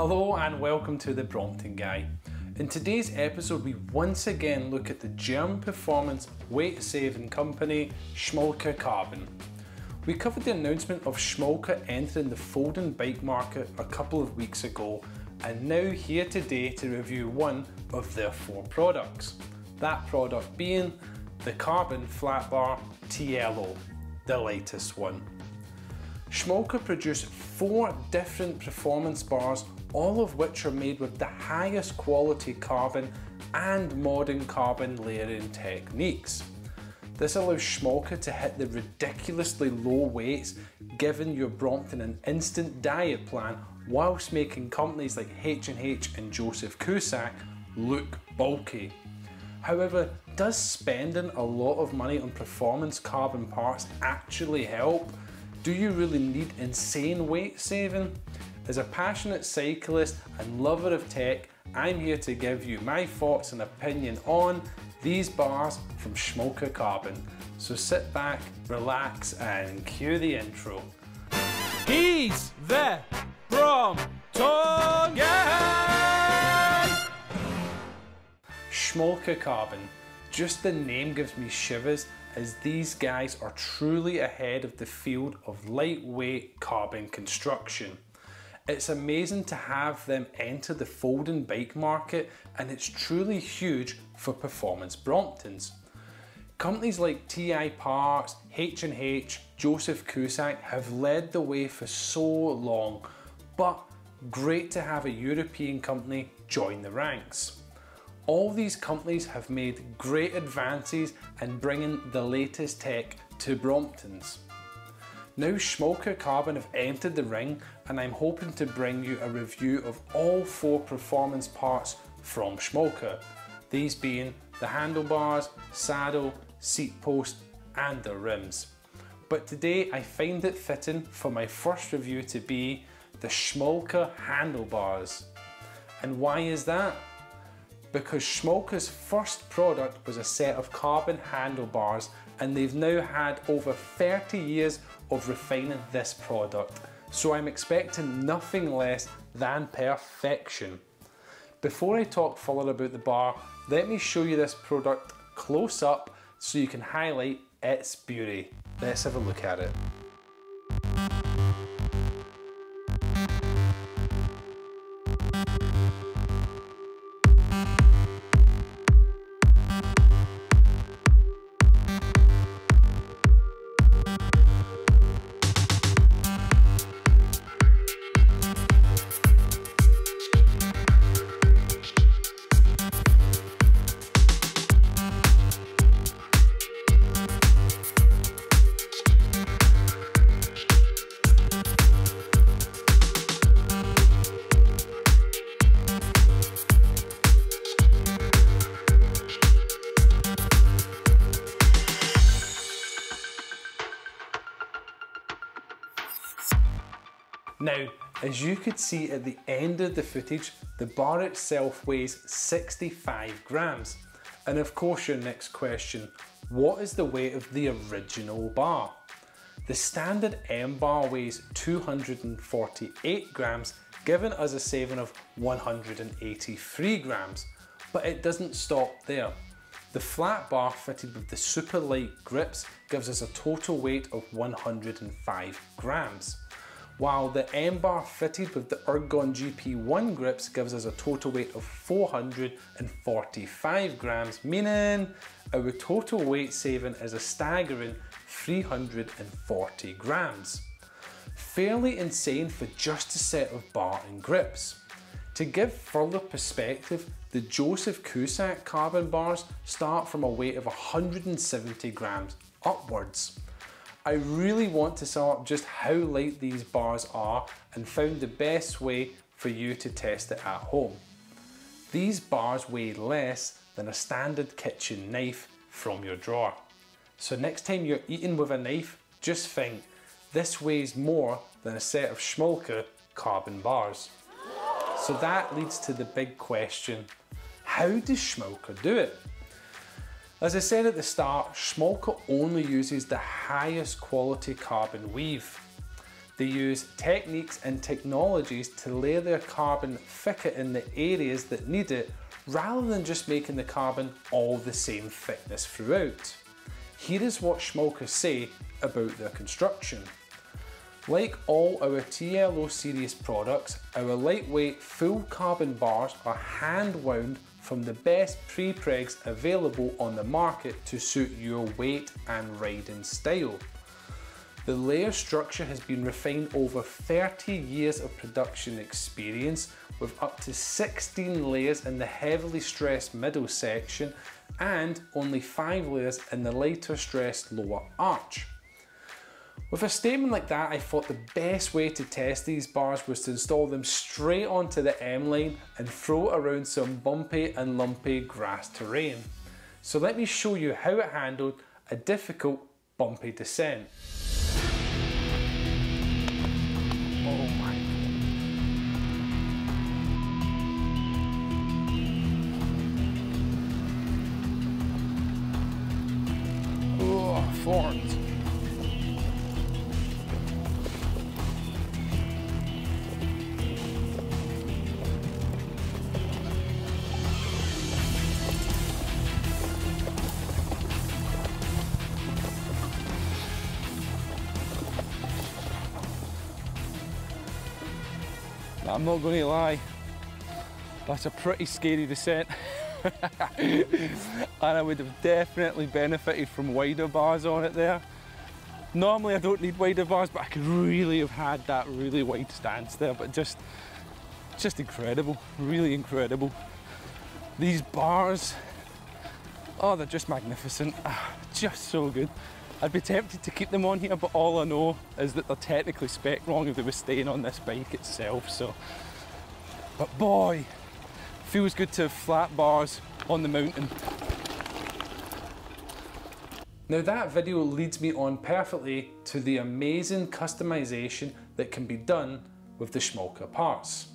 Hello and welcome to the Brompton Guy. In today's episode we once again look at the German performance weight saving company Schmolke Carbon. We covered the announcement of Schmolke entering the folding bike market a couple of weeks ago, and now here today to review one of their 4 products. That product being the Carbon Flat Bar TLO, the latest one. Schmolke produce 4 different performance bars, all of which are made with the highest quality carbon and modern carbon layering techniques. This allows Schmolke to hit the ridiculously low weights, giving your Brompton an instant diet plan whilst making companies like H&H and Joseph Kuosac look bulky. However, does spending a lot of money on performance carbon parts actually help? Do you really need insane weight saving? As a passionate cyclist and lover of tech, I'm here to give you my thoughts and opinion on these bars from Schmolke Carbon. So sit back, relax and cue the intro. He's the Brompton Guy! Schmolke Carbon. Just the name gives me shivers, as these guys are truly ahead of the field of lightweight carbon construction. It's amazing to have them enter the folding bike market, and it's truly huge for performance Bromptons. Companies like TI Parts, H&H, Joseph Kuosac have led the way for so long, but great to have a European company join the ranks. All these companies have made great advances in bringing the latest tech to Bromptons. Now Schmolke Carbon have entered the ring, and I'm hoping to bring you a review of all 4 performance parts from Schmolke, these being the handlebars, saddle, seat post and the rims. But today I find it fitting for my first review to be the Schmolke handlebars. And why is that? Because Schmolke's first product was a set of carbon handlebars, and they've now had over 30 years of refining this product, so I'm expecting nothing less than perfection. Before I talk further about the bar, let me show you this product close up so you can highlight its beauty. Let's have a look at it. Now, as you could see at the end of the footage, the bar itself weighs 65 grams. And of course your next question, what is the weight of the original bar? The standard M bar weighs 248 grams, giving us a saving of 183 grams. But it doesn't stop there. The flat bar fitted with the super light grips gives us a total weight of 105 grams. While the M bar fitted with the Ergon GP1 grips gives us a total weight of 445 grams, meaning our total weight saving is a staggering 340 grams. Fairly insane for just a set of bar and grips. To give further perspective, the Joseph Kuosac carbon bars start from a weight of 170 grams upwards. I really want to sum up just how light these bars are and found the best way for you to test it at home. These bars weigh less than a standard kitchen knife from your drawer. So next time you're eating with a knife, just think, this weighs more than a set of Schmolke carbon bars. So that leads to the big question, how does Schmolke do it? As I said at the start, Schmolke only uses the highest quality carbon weave. They use techniques and technologies to layer their carbon thicker in the areas that need it, rather than just making the carbon all the same thickness throughout. Here is what Schmolke say about their construction. Like all our TLO series products, our lightweight full carbon bars are hand wound from the best pre-pregs available on the market to suit your weight and riding style. The layer structure has been refined over 30 years of production experience, with up to 16 layers in the heavily stressed middle section and only 5 layers in the lighter stressed lower arch. With a statement like that, I thought the best way to test these bars was to install them straight onto the M-line and throw it around some bumpy and lumpy grass terrain. So let me show you how it handled a difficult bumpy descent. Oh my. Oh, thorns. I'm not going to lie, that's a pretty scary descent. And I would have definitely benefited from wider bars on it there. Normally I don't need wider bars, but I could really have had that really wide stance there, but just incredible, really incredible. These bars, oh, they're just magnificent, just so good. I'd be tempted to keep them on here, but all I know is that they're technically spec wrong if they were staying on this bike itself, so. But boy, feels good to have flat bars on the mountain. Now that video leads me on perfectly to the amazing customization that can be done with the Schmolke parts.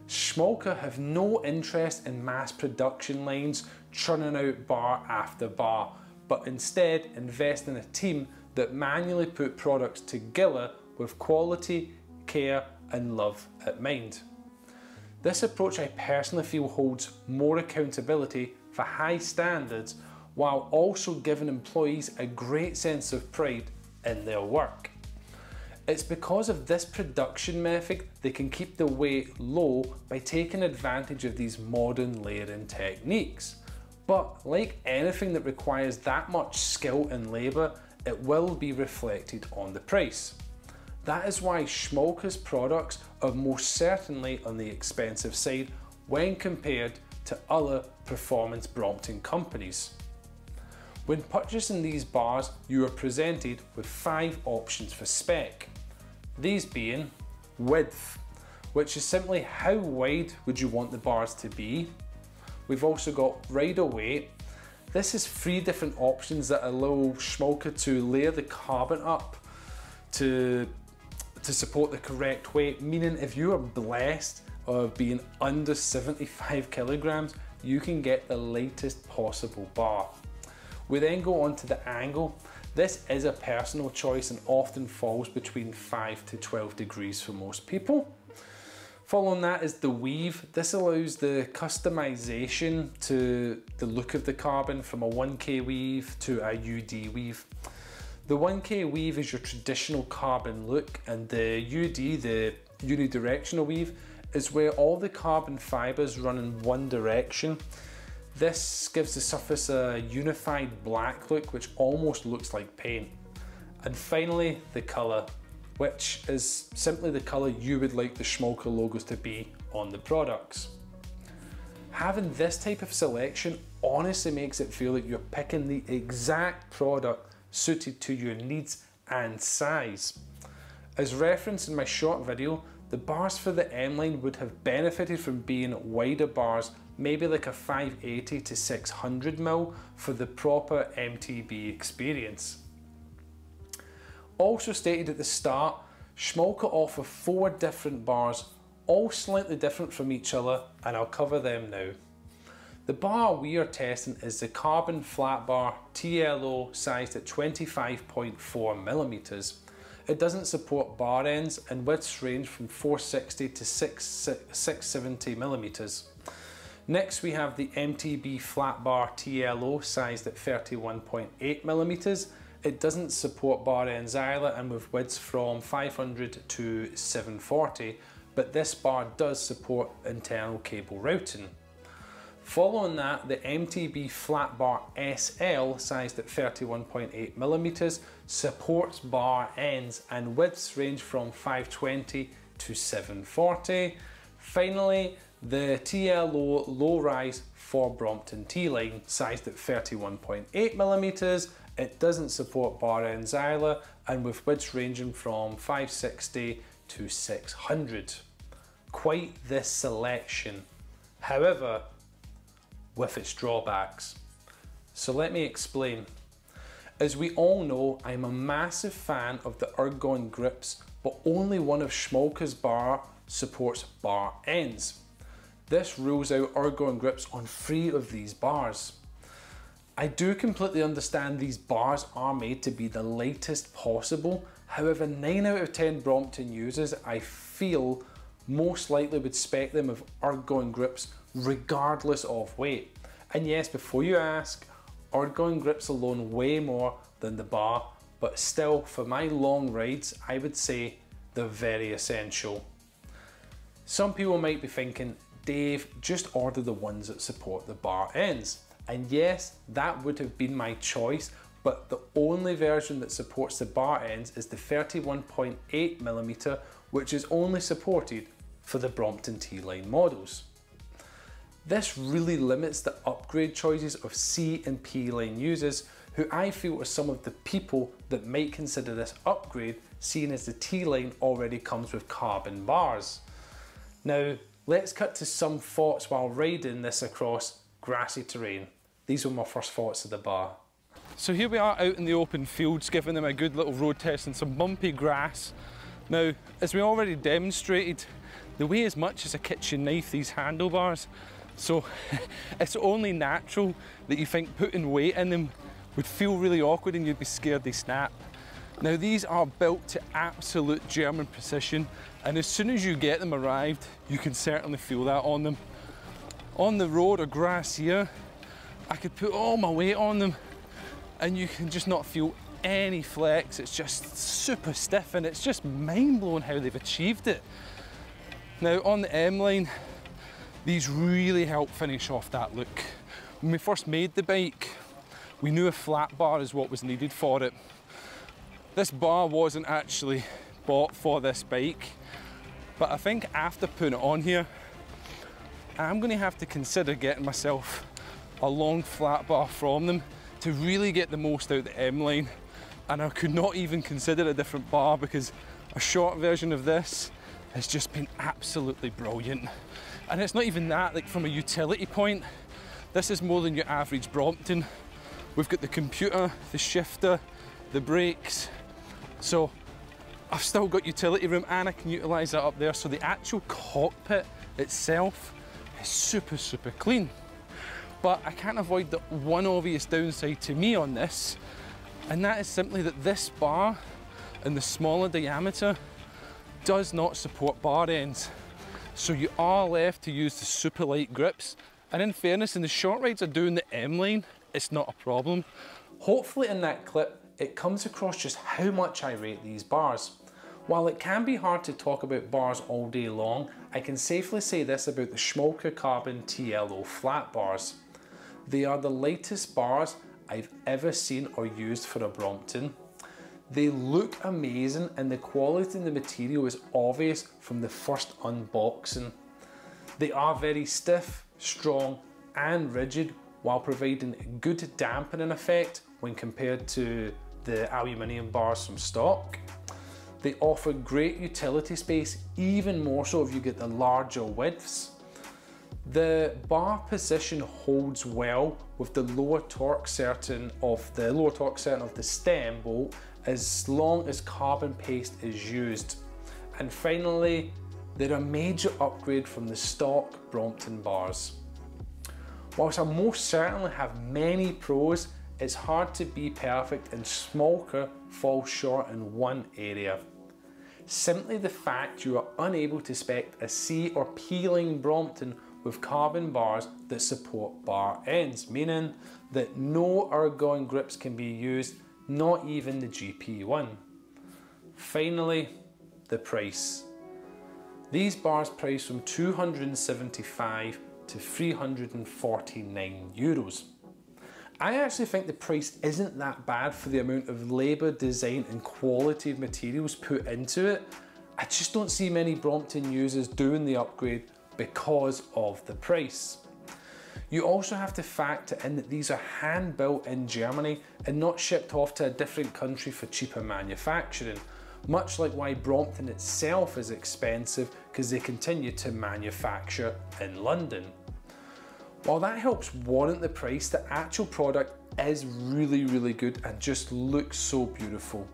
Schmolke have no interest in mass production lines churning out bar after bar, but instead invest in a team that manually put products together with quality, care and love at mind. This approach I personally feel holds more accountability for high standards, while also giving employees a great sense of pride in their work. It's because of this production method they can keep the weight low by taking advantage of these modern layering techniques. But like anything that requires that much skill and labour, it will be reflected on the price. That is why Schmolke's products are most certainly on the expensive side when compared to other performance Brompton companies. When purchasing these bars, you are presented with 5 options for spec. These being width, which is simply how wide would you want the bars to be. We've also got rider weight. This is 3 different options that allow Schmolke to layer the carbon up to support the correct weight, meaning if you are blessed of being under 75 kilograms, you can get the lightest possible bar. We then go on to the angle. This is a personal choice and often falls between 5 to 12 degrees for most people. Following that is the weave. This allows the customization to the look of the carbon from a 1K weave to a UD weave. The 1K weave is your traditional carbon look, and the UD, the unidirectional weave, is where all the carbon fibers run in one direction. This gives the surface a unified black look which almost looks like paint. And finally, the colour, which is simply the colour you would like the Schmolke logos to be on the products. Having this type of selection honestly makes it feel like you're picking the exact product suited to your needs and size. As referenced in my short video, the bars for the M-line would have benefited from being wider bars, maybe like a 580 to 600mm for the proper MTB experience. Also stated at the start, Schmolke offer 4 different bars, all slightly different from each other, and I'll cover them now. The bar we are testing is the Carbon Flat Bar TLO, sized at 25.4mm. It doesn't support bar ends and widths range from 460 to 670 millimeters. Next we have the MTB Flat Bar TLO sized at 31.8 millimeters. It doesn't support bar ends either and with widths from 500 to 740, but this bar does support internal cable routing. Following that, the MTB Flat Bar SL sized at 31.8 millimeters supports bar ends and widths range from 520 to 740. Finally, the TLO low rise for Brompton T-line sized at 31.8 millimeters. It doesn't support bar ends either and with widths ranging from 560 to 600. Quite this selection. However, with its drawbacks. So let me explain. As we all know, I'm a massive fan of the ergon grips, but only one of Schmolke's bar supports bar ends. This rules out ergon grips on 3 of these bars. I do completely understand these bars are made to be the lightest possible, however 9 out of 10 Brompton users I feel most likely would spec them with ergon grips regardless of weight. And yes, before you ask, ergon grips alone weigh more than the bar, but still for my long rides I would say they're very essential. Some people might be thinking, Dave, just order the ones that support the bar ends. And yes, that would have been my choice, but the only version that supports the bar ends is the 31.8 millimeter, which is only supported for the Brompton T-line models. This really limits the upgrade choices of C and P line users, who I feel are some of the people that might consider this upgrade, seeing as the T-line already comes with carbon bars. Now, let's cut to some thoughts while riding this across grassy terrain. These were my first thoughts of the bar. So here we are out in the open fields, giving them a good little road test in some bumpy grass. Now, as we already demonstrated, they weigh as much as a kitchen knife, these handlebars. So it's only natural that you think putting weight in them would feel really awkward and you'd be scared they snap. Now these are built to absolute German precision, and as soon as you get them arrived, you can certainly feel that on them. On the road or grass here, I could put all my weight on them and you can just not feel any flex. It's just super stiff and it's just mind-blowing how they've achieved it. Now on the M line, these really help finish off that look. When we first made the bike, we knew a flat bar is what was needed for it. This bar wasn't actually bought for this bike, but I think after putting it on here, I'm going to have to consider getting myself a long flat bar from them to really get the most out of the M line. And I could not even consider a different bar because a short version of this has just been absolutely brilliant. And it's not even that, like from a utility point, this is more than your average Brompton. We've got the computer, the shifter, the brakes. So I've still got utility room and I can utilise that up there. So the actual cockpit itself is super, super clean. But I can't avoid the one obvious downside to me on this, and that is simply that this bar and the smaller diameter does not support bar ends. So you are left to use the super light grips. And in fairness, in the short rides of doing the M line, it's not a problem. Hopefully in that clip, it comes across just how much I rate these bars. While it can be hard to talk about bars all day long, I can safely say this about the Schmolke Carbon TLO flat bars. They are the lightest bars I've ever seen or used for a Brompton. They look amazing and the quality in the material is obvious from the first unboxing. They are very stiff, strong and rigid while providing good dampening effect when compared to the aluminium bars from stock. They offer great utility space, even more so if you get the larger widths. The bar position holds well with the lower torque certain of the stem bolt as long as carbon paste is used. And finally, they're a major upgrade from the stock Brompton bars. Whilst I most certainly have many pros, it's hard to be perfect and Schmolke falls short in one area. Simply the fact you are unable to spec a C or P-line Brompton with carbon bars that support bar ends, meaning that no ergon grips can be used, not even the GP1. Finally, the price. These bars price from 275 to 349 euros. I actually think the price isn't that bad for the amount of labour, design and quality of materials put into it. I just don't see many Brompton users doing the upgrade because of the price. You also have to factor in that these are hand built in Germany and not shipped off to a different country for cheaper manufacturing, much like why Brompton itself is expensive because they continue to manufacture in London. While that helps warrant the price, the actual product is really good and just looks so beautiful.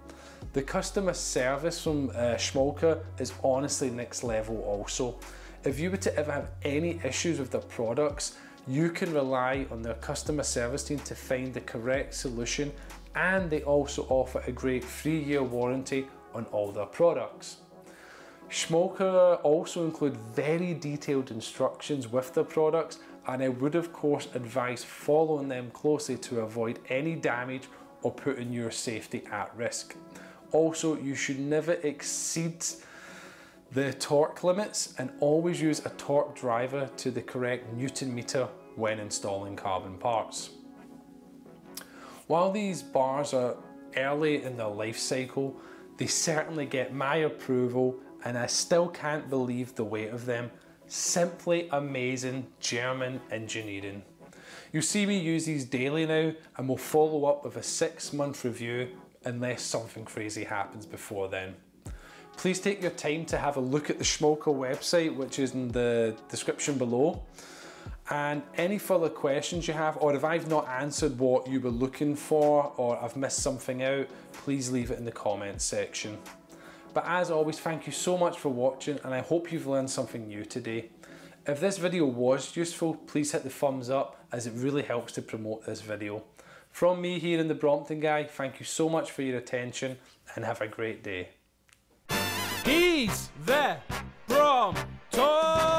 The customer service from Schmolke is honestly next level also. If you were to ever have any issues with their products, you can rely on their customer service team to find the correct solution, and they also offer a great 3-year warranty on all their products. Schmolke also include very detailed instructions with their products, and I would of course advise following them closely to avoid any damage or putting your safety at risk. Also, you should never exceed the torque limits and always use a torque driver to the correct Newton meter when installing carbon parts. While these bars are early in their life cycle, they certainly get my approval, and I still can't believe the weight of them. Simply amazing German engineering. You'll see me use these daily now, and we'll follow up with a 6-month review unless something crazy happens before then. Please take your time to have a look at the Schmolke website, which is in the description below. And any further questions you have, or if I've not answered what you were looking for, or I've missed something out, please leave it in the comments section. But as always, thank you so much for watching, and I hope you've learned something new today. If this video was useful, please hit the thumbs up, as it really helps to promote this video. From me here in the Brompton Guy, thank you so much for your attention, and have a great day. He's the Brompton!